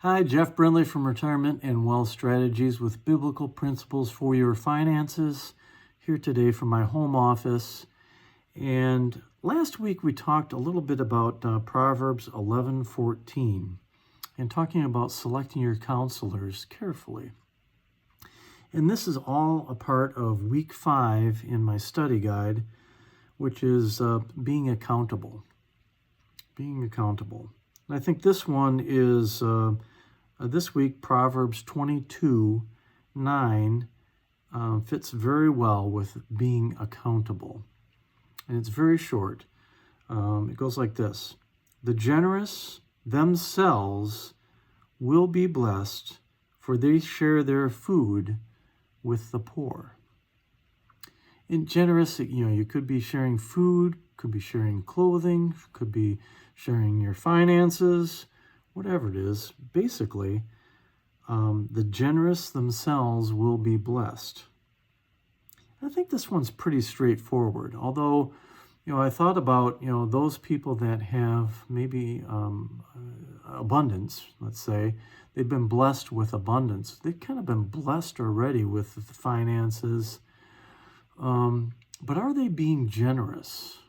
Hi, Jeff Brindley from Retirement and Wealth Strategies with biblical principles for your finances. Here today from my home office. And last week we talked a little bit about Proverbs 11:14 and talking about selecting your counselors carefully. And this is all a part of week 5 in my study guide, which is being accountable. Being accountable. And I think this one is this week, Proverbs 22:9 fits very well with being accountable. And it's very short. It goes like this: the generous themselves will be blessed, for they share their food with the poor. And generous, you could be sharing food, could be sharing clothing, could be sharing your finances, whatever it is. Basically, the generous themselves will be blessed. I think this one's pretty straightforward, although, I thought about, those people that have maybe abundance, let's say, they've been blessed with abundance. They've kind of been blessed already with the finances, but are they being generous?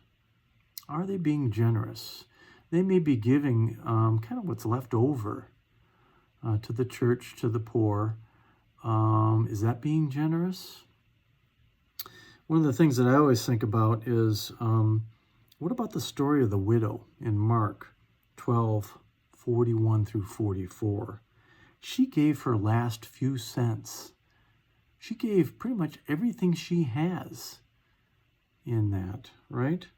Are they being generous? They may be giving kind of what's left over to the church, to the poor. Is that being generous? One of the things that I always think about is, what about the story of the widow in Mark 12:41 through 44? She gave her last few cents. She gave pretty much everything she has in that, right?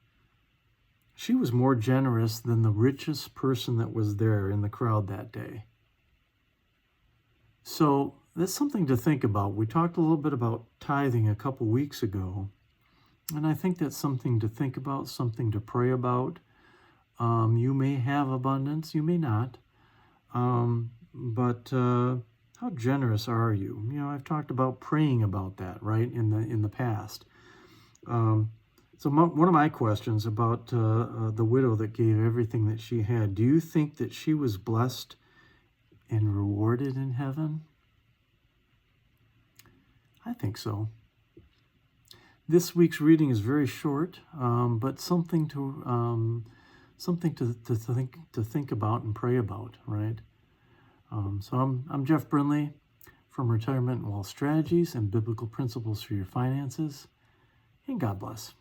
She was more generous than the richest person that was there in the crowd that day. So that's something to think about. We talked a little bit about tithing a couple weeks ago, and I think that's something to think about, something to pray about. You may have abundance, you may not, but how generous are you? I've talked about praying about that, right, in the past. So one of my questions about the widow that gave everything that she had, do you think that she was blessed and rewarded in heaven? I think so. This week's reading is very short, but something to think about and pray about, right? So I'm Jeff Brindley from Retirement and Wealth Strategies and Biblical Principles for Your Finances, and God bless.